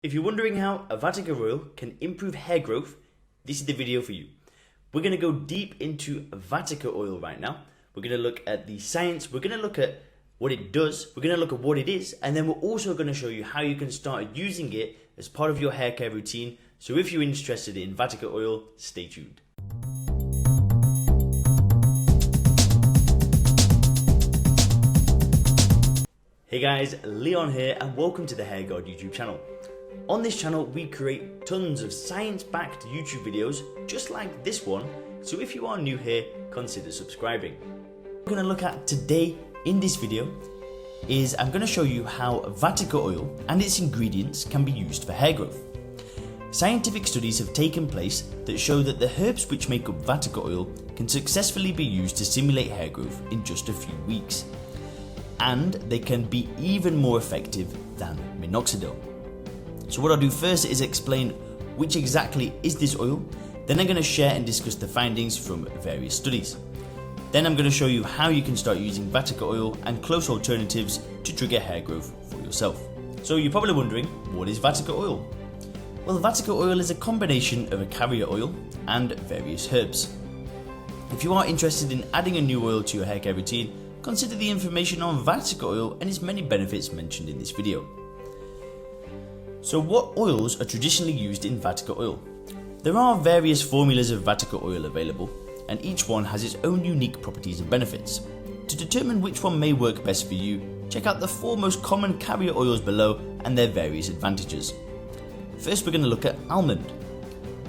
If you're wondering how a Vatika oil can improve hair growth, this is the video for you. We're going to go deep into Vatika oil right now. We're going to look at the science, we're going to look at what it does, we're going to look at what it is, and then we're also going to show you how you can start using it as part of your hair care routine. So if you're interested in Vatika oil, stay tuned. Hey guys, Leon here and welcome to the Hairguard YouTube channel. On this channel, we create tons of science-backed YouTube videos just like this one, so if you are new here, consider subscribing. What we're going to look at today in this video is I'm going to show you how Vatika oil and its ingredients can be used for hair growth. Scientific studies have taken place that show that the herbs which make up Vatika oil can successfully be used to stimulate hair growth in just a few weeks. And they can be even more effective than minoxidil. So what I'll do first is explain which exactly is this oil, then I'm going to share and discuss the findings from various studies. Then I'm going to show you how you can start using Vatika oil and close alternatives to trigger hair growth for yourself. So you're probably wondering, what is Vatika oil? Well, Vatika oil is a combination of a carrier oil and various herbs. If you are interested in adding a new oil to your hair care routine, consider the information on Vatika oil and its many benefits mentioned in this video. So what oils are traditionally used in Vatika oil? There are various formulas of Vatika oil available, and each one has its own unique properties and benefits. To determine which one may work best for you, check out the 4 most common carrier oils below and their various advantages. First, we're going to look at almond.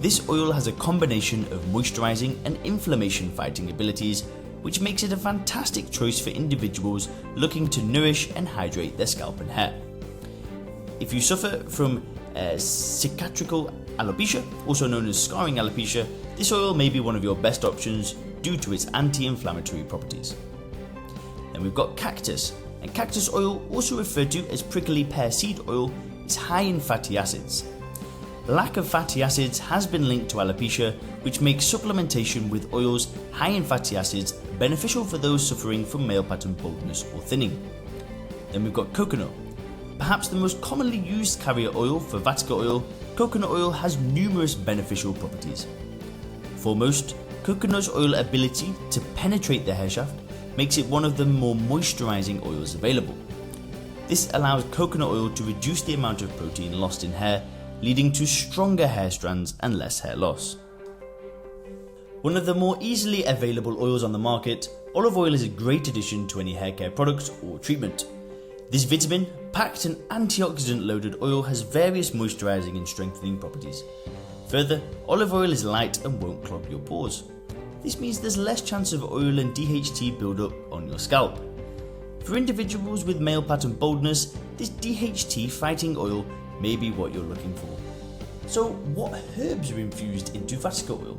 This oil has a combination of moisturizing and inflammation fighting abilities, which makes it a fantastic choice for individuals looking to nourish and hydrate their scalp and hair. If you suffer from cicatrical alopecia, also known as scarring alopecia, this oil may be one of your best options due to its anti-inflammatory properties. Then we've got cactus, and cactus oil, also referred to as prickly pear seed oil, is high in fatty acids. Lack of fatty acids has been linked to alopecia, which makes supplementation with oils high in fatty acids beneficial for those suffering from male pattern baldness or thinning. Then we've got coconut. Perhaps the most commonly used carrier oil for Vatika oil, coconut oil has numerous beneficial properties. Foremost, coconut oil's ability to penetrate the hair shaft makes it one of the more moisturizing oils available. This allows coconut oil to reduce the amount of protein lost in hair, leading to stronger hair strands and less hair loss. One of the more easily available oils on the market, olive oil is a great addition to any hair care product or treatment. This vitamin-packed and antioxidant-loaded oil has various moisturizing and strengthening properties. Further, olive oil is light and won't clog your pores. This means there's less chance of oil and DHT buildup on your scalp. For individuals with male pattern baldness, this DHT fighting oil may be what you're looking for. So what herbs are infused into Vatika oil?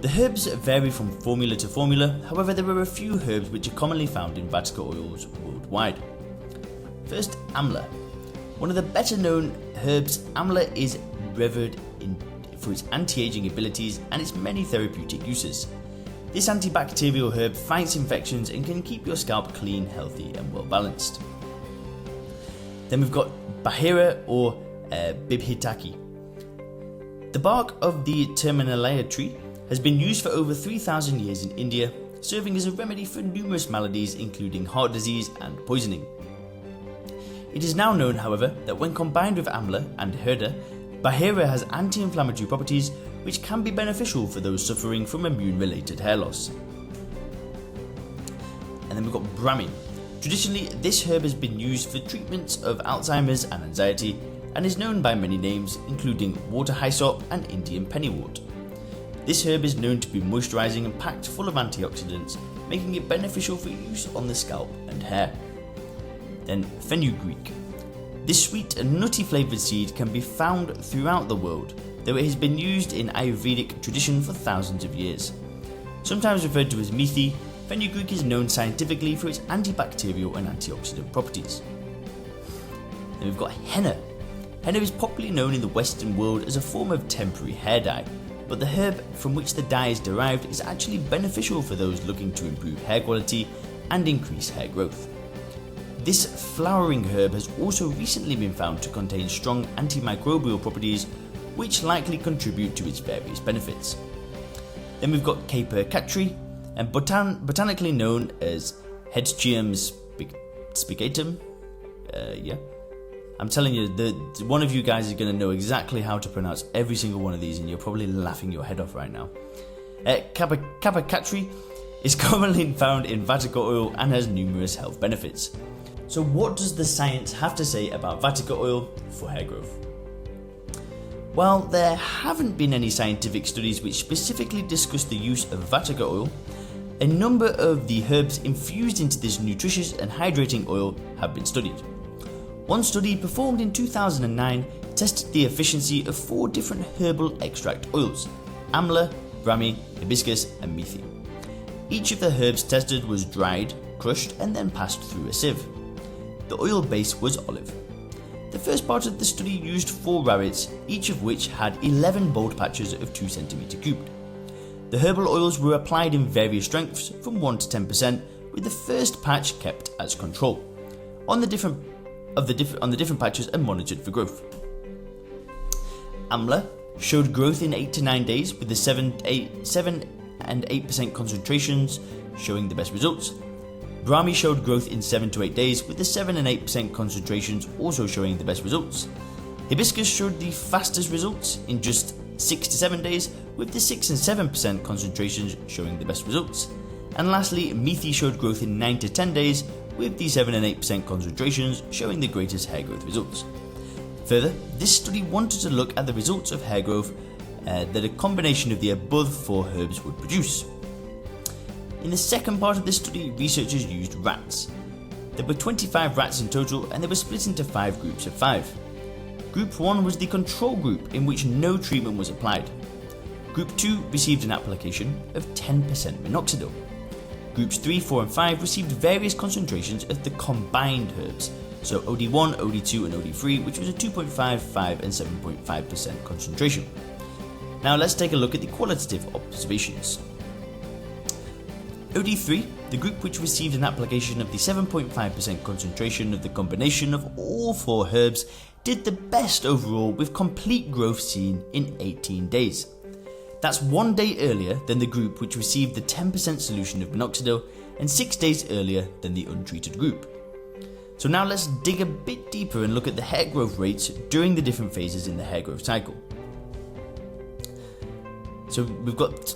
The herbs vary from formula to formula, however there are a few herbs which are commonly found in Vatika oils worldwide. First, amla. One of the better known herbs, amla is revered for its anti-aging abilities and its many therapeutic uses. This antibacterial herb fights infections and can keep your scalp clean, healthy and well balanced. Then we've got bahira or bibhitaki. The bark of the terminalea tree has been used for over 3,000 years in India, serving as a remedy for numerous maladies including heart disease and poisoning. It is now known, however, that when combined with amla and herda, bahira has anti-inflammatory properties which can be beneficial for those suffering from immune-related hair loss. And then we've got brahmi. Traditionally, this herb has been used for treatments of Alzheimer's and anxiety and is known by many names including water hyssop and Indian pennywort. This herb is known to be moisturizing and packed full of antioxidants, making it beneficial for use on the scalp and hair. Then fenugreek. This sweet and nutty flavoured seed can be found throughout the world, though it has been used in Ayurvedic tradition for thousands of years. Sometimes referred to as methi, fenugreek is known scientifically for its antibacterial and antioxidant properties. Then we've got henna. Henna is popularly known in the Western world as a form of temporary hair dye, but the herb from which the dye is derived is actually beneficial for those looking to improve hair quality and increase hair growth. This flowering herb has also recently been found to contain strong antimicrobial properties, which likely contribute to its various benefits. Then we've got caper catri, and botanically known as Hedgechium spicatum. I'm telling you, one of you guys is going to know exactly how to pronounce every single one of these, and you're probably laughing your head off right now. Caper catri is commonly found in Vatika oil and has numerous health benefits. So what does the science have to say about Vatika oil for hair growth? While there haven't been any scientific studies which specifically discuss the use of Vatika oil, a number of the herbs infused into this nutritious and hydrating oil have been studied. One study performed in 2009 tested the efficiency of 4 different herbal extract oils: amla, brahmi, hibiscus and methi. Each of the herbs tested was dried, crushed and then passed through a sieve. The oil base was olive. The first part of the study used 4 rabbits, each of which had 11 bald patches of 2 cm cubed. The herbal oils were applied in various strengths from 1 to 10%, with the first patch kept as control on the different patches and monitored for growth. Amla showed growth in 8 to 9 days, with the 7 and 8% concentrations showing the best results. Brahmi showed growth in 7 to 8 days, with the 7 and 8% concentrations also showing the best results. Hibiscus showed the fastest results in just 6 to 7 days, with the 6 and 7% concentrations showing the best results. And lastly, methi showed growth in 9 to 10 days, with the 7 and 8% concentrations showing the greatest hair growth results. Further, this study wanted to look at the results of hair growth that a combination of the above 4 herbs would produce. In the second part of this study, researchers used rats. There were 25 rats in total, and they were split into 5 groups of 5. Group 1 was the control group, in which no treatment was applied. Group 2 received an application of 10% minoxidil. Groups 3, 4 and 5 received various concentrations of the combined herbs, so OD1, OD2 and OD3, which was a 2.5, 5 and 7.5% concentration. Now let's take a look at the qualitative observations. OD3, the group which received an application of the 7.5% concentration of the combination of all 4 herbs, did the best overall, with complete growth seen in 18 days. That's 1 day earlier than the group which received the 10% solution of minoxidil and 6 days earlier than the untreated group. So now let's dig a bit deeper and look at the hair growth rates during the different phases in the hair growth cycle. So we've got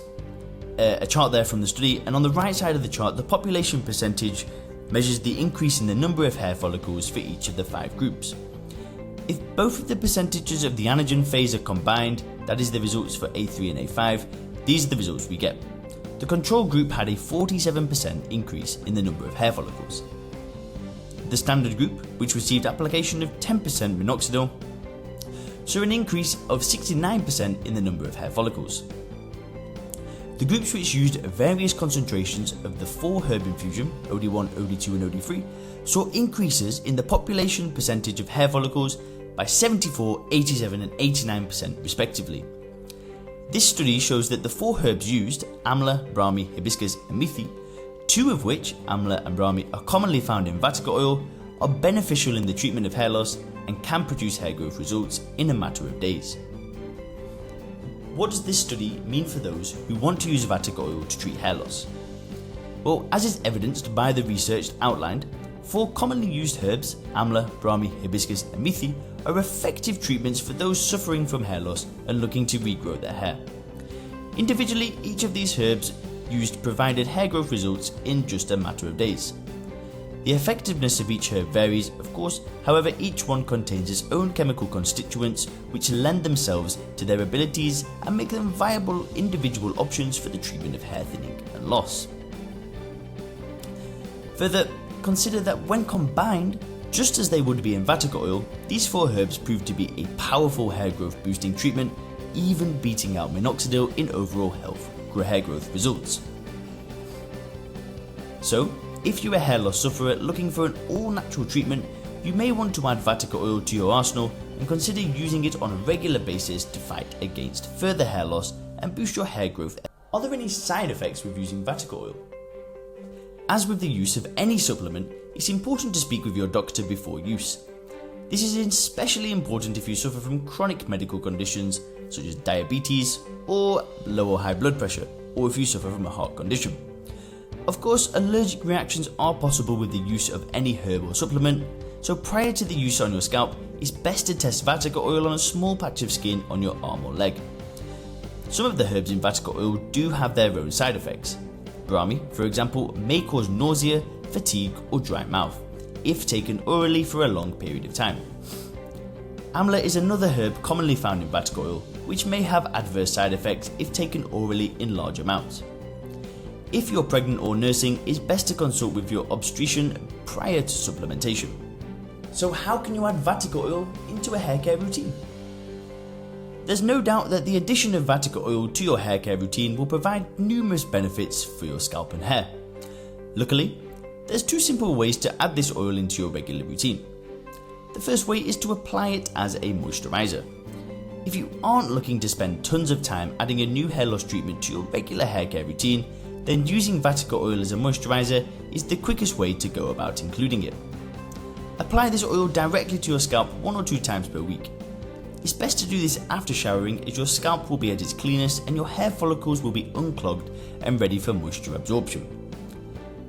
a chart there from the study, and on the right side of the chart, the population percentage measures the increase in the number of hair follicles for each of the 5 groups. If both of the percentages of the anagen phase are combined, that is the results for A3 and A5, these are the results we get. The control group had a 47% increase in the number of hair follicles. The standard group, which received application of 10% minoxidil, saw an increase of 69% in the number of hair follicles. The groups which used various concentrations of the 4 herb infusion, OD1, OD2 and OD3, saw increases in the population percentage of hair follicles by 74, 87 and 89% respectively. This study shows that the 4 herbs used, amla, brahmi, hibiscus and methi, 2 of which, amla and brahmi, are commonly found in Vatika oil, are beneficial in the treatment of hair loss and can produce hair growth results in a matter of days. What does this study mean for those who want to use Vatika oil to treat hair loss? Well, as is evidenced by the research outlined, 4 commonly used herbs, amla, brahmi, hibiscus and methi, are effective treatments for those suffering from hair loss and looking to regrow their hair. Individually, each of these herbs used provided hair growth results in just a matter of days. The effectiveness of each herb varies, of course, however each one contains its own chemical constituents which lend themselves to their abilities and make them viable individual options for the treatment of hair thinning and loss. Further, consider that when combined, just as they would be in Vatika oil, these 4 herbs prove to be a powerful hair growth boosting treatment, even beating out minoxidil in overall hair growth results. So, if you're a hair loss sufferer looking for an all-natural treatment, you may want to add Vatika oil to your arsenal and consider using it on a regular basis to fight against further hair loss and boost your hair growth. Are there any side effects with using Vatika oil? As with the use of any supplement, it's important to speak with your doctor before use. This is especially important if you suffer from chronic medical conditions such as diabetes or low or high blood pressure, or if you suffer from a heart condition. Of course, allergic reactions are possible with the use of any herb or supplement, so prior to the use on your scalp, it's best to test Vatika oil on a small patch of skin on your arm or leg. Some of the herbs in Vatika oil do have their own side effects. Brahmi, for example, may cause nausea, fatigue or dry mouth if taken orally for a long period of time. Amla is another herb commonly found in Vatika oil, which may have adverse side effects if taken orally in large amounts. If you're pregnant or nursing, it's best to consult with your obstetrician prior to supplementation. So how can you add Vatika oil into a hair care routine? There's no doubt that the addition of Vatika oil to your hair care routine will provide numerous benefits for your scalp and hair. Luckily, there's two simple ways to add this oil into your regular routine. The first way is to apply it as a moisturizer. If you aren't looking to spend tons of time adding a new hair loss treatment to your regular hair care routine, then using Vatika oil as a moisturizer is the quickest way to go about including it. Apply this oil directly to your scalp 1 or 2 times per week. It's best to do this after showering, as your scalp will be at its cleanest and your hair follicles will be unclogged and ready for moisture absorption.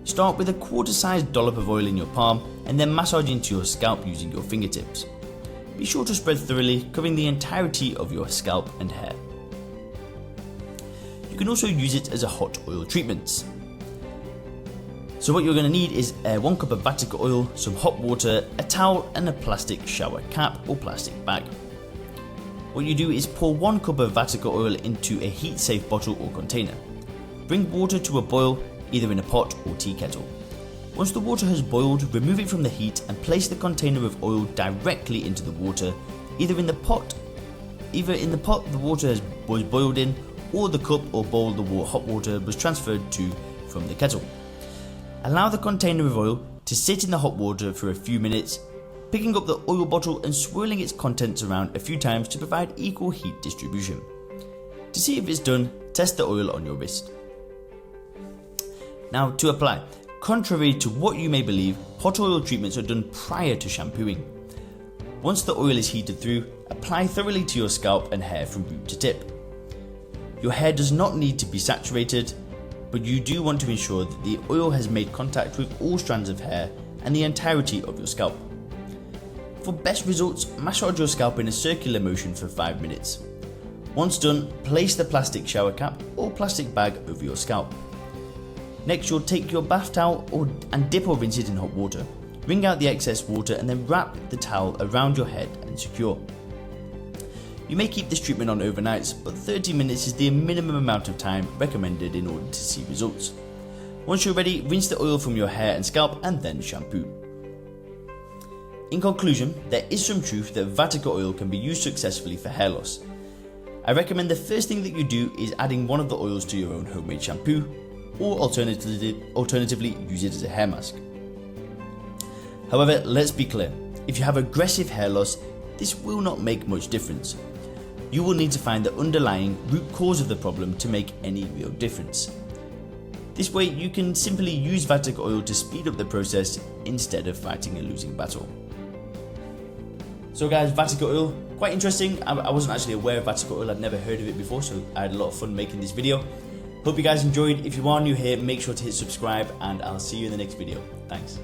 Start with a quarter-sized dollop of oil in your palm and then massage into your scalp using your fingertips. Be sure to spread thoroughly, covering the entirety of your scalp and hair. You can also use it as a hot oil treatment. So what you're going to need is 1 cup of Vatika oil, some hot water, a towel and a plastic shower cap or plastic bag. What you do is pour 1 cup of Vatika oil into a heat-safe bottle or container. Bring water to a boil, either in a pot or tea kettle. Once the water has boiled, remove it from the heat and place the container of oil directly into the water, either in the pot the water was boiled in, or the cup or bowl the hot water was transferred to from the kettle. Allow the container of oil to sit in the hot water for a few minutes, picking up the oil bottle and swirling its contents around a few times to provide equal heat distribution. To see if it's done, test the oil on your wrist. Now to apply. Contrary to what you may believe, hot oil treatments are done prior to shampooing. Once the oil is heated through, apply thoroughly to your scalp and hair from root to tip. Your hair does not need to be saturated, but you do want to ensure that the oil has made contact with all strands of hair and the entirety of your scalp. For best results, massage your scalp in a circular motion for 5 minutes. Once done, place the plastic shower cap or plastic bag over your scalp. Next, you'll take your bath towel and dip or rinse it in hot water. Wring out the excess water and then wrap the towel around your head and secure. You may keep this treatment on overnight, but 30 minutes is the minimum amount of time recommended in order to see results. Once you're ready, rinse the oil from your hair and scalp and then shampoo. In conclusion, there is some truth that Vatika oil can be used successfully for hair loss. I recommend the first thing that you do is adding one of the oils to your own homemade shampoo, or alternatively use it as a hair mask. However, let's be clear, if you have aggressive hair loss, this will not make much difference. You will need to find the underlying root cause of the problem to make any real difference. This way you can simply use Vatika oil to speed up the process instead of fighting a losing battle. So guys, Vatika oil, quite interesting. I wasn't actually aware of Vatika oil, I'd never heard of it before, so I had a lot of fun making this video. Hope you guys enjoyed. If you are new here, make sure to hit subscribe and I'll see you in the next video. Thanks.